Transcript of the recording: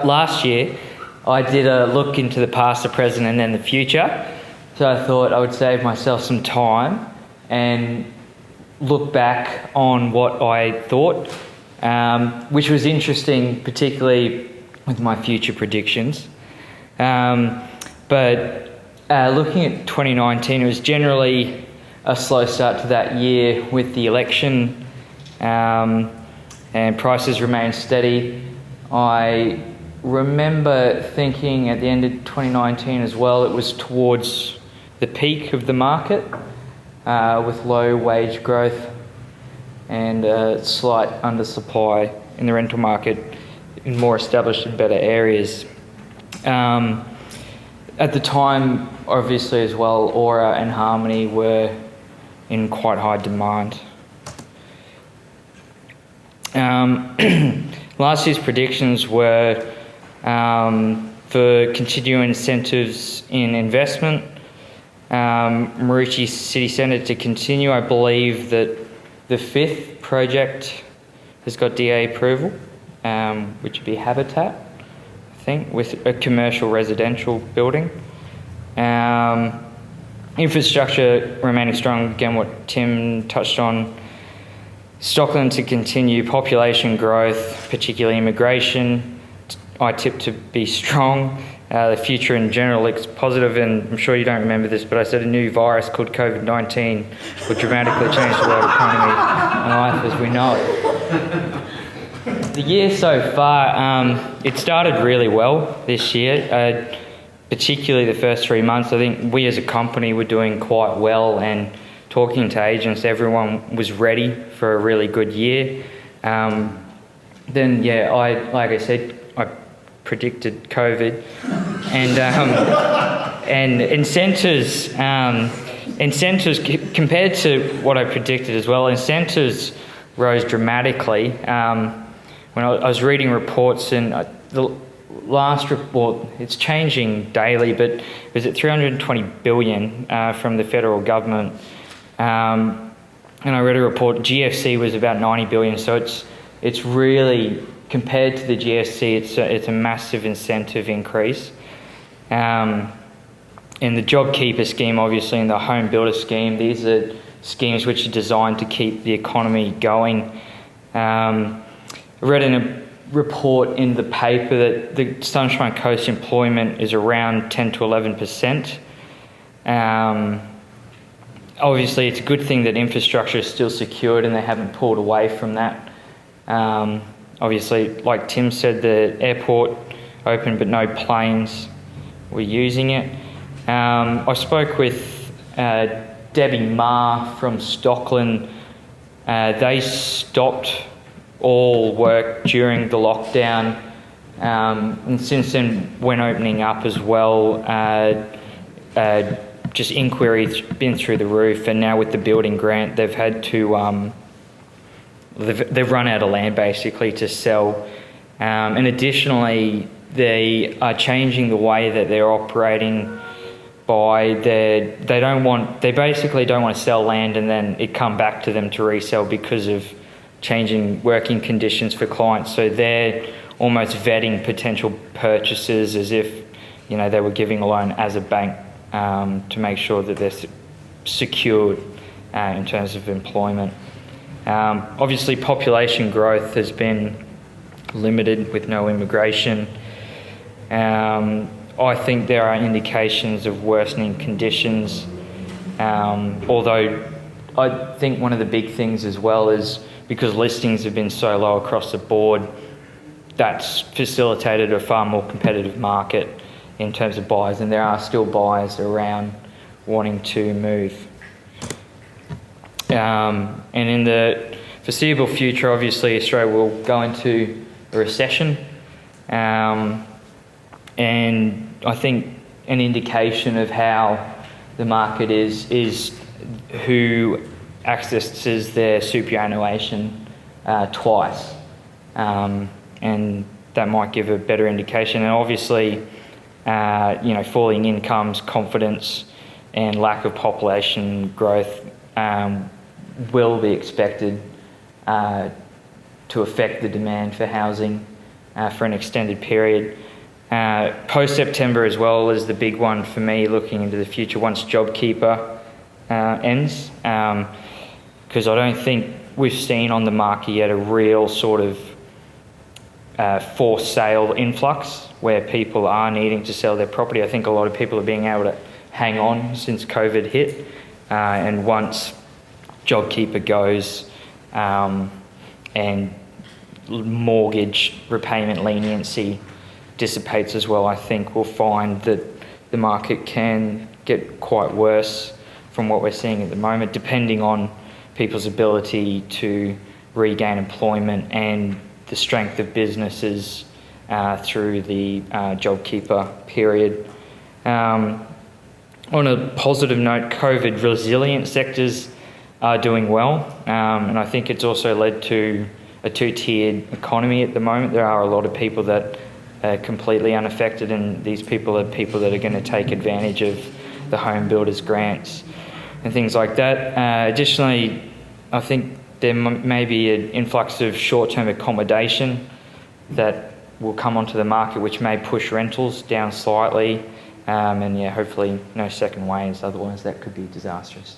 last year, I did a look into the past, the present, and then the future. So I thought I would save myself some time and look back on what I thought, which was interesting, particularly with my future predictions. But looking at 2019, it was generally a slow start to that year with the election, and prices remained steady. I remember thinking at the end of 2019 as well, it was towards the peak of the market, with low wage growth and a slight undersupply in the rental market in more established and better areas. At the time, obviously as well, Aura and Harmony were in quite high demand. Last year's predictions were for continuing incentives in investment, Lochie City Centre to continue. I believe that the fifth project has got DA approval, which would be Habitat, I think, with a commercial residential building. Infrastructure remaining strong, again what Tim touched on. Stockland to continue, population growth, particularly immigration, I tip to be strong. The future in general looks positive, and I'm sure you don't remember this, but I said a new virus called COVID-19 would dramatically change the world economy and life as we know it. The year so far, it started really well this year, particularly the first 3 months. I think we as a company were doing quite well, and talking to agents, everyone was ready for a really good year. Then, yeah, like I said, I predicted COVID, and incentives compared to what I predicted as well. Incentives rose dramatically. When I was reading reports, and the last report, it's changing daily, but it was at 320 billion from the federal government. And I read a report, GFC was about 90 billion, so it's really, compared to the GFC, it's a massive incentive increase. And the JobKeeper scheme, obviously, and the Home Builder scheme, these are schemes which are designed to keep the economy going. I read in a report in the paper that the Sunshine Coast employment is around 10 to 11%. Obviously, it's a good thing that infrastructure is still secured and they haven't pulled away from that. Obviously, like Tim said, the airport opened, but no planes were using it. I spoke with Debbie Ma from Stockland. They stopped all work during the lockdown, and since then, when opening up as well, just inquiries been through the roof, and now with the building grant, they've had to they've run out of land basically to sell, and additionally they are changing the way that they're operating. They basically don't want to sell land and then it come back to them to resell because of changing working conditions for clients. So they're almost vetting potential purchasers as if, you know, they were giving a loan as a bank, to make sure that they're secured in terms of employment. Obviously, population growth has been limited with no immigration. I think there are indications of worsening conditions, although I think one of the big things as well is because listings have been so low across the board, that's facilitated a far more competitive market in terms of buyers, and there are still buyers around wanting to move. And in the foreseeable future, obviously Australia will go into a recession, and I think an indication of how the market is who accesses their superannuation twice, and that might give a better indication. And obviously, falling incomes, confidence, and lack of population growth will be expected to affect the demand for housing for an extended period. Post-September as well is the big one for me, looking into the future once JobKeeper ends, because I don't think we've seen on the market yet a real sort of for sale influx where people are needing to sell their property. I think a lot of people are being able to hang on since COVID hit, and once JobKeeper goes and mortgage repayment leniency dissipates as well, I think we'll find that the market can get quite worse from what we're seeing at the moment, depending on people's ability to regain employment and the strength of businesses through the JobKeeper period. On a positive note, COVID resilient sectors are doing well, and I think it's also led to a two-tiered economy at the moment. There are a lot of people that are completely unaffected, and these people are people that are going to take advantage of the home builders grants and things like that. Additionally, I think there may be an influx of short-term accommodation that will come onto the market, which may push rentals down slightly, and hopefully no second waves, otherwise that could be disastrous.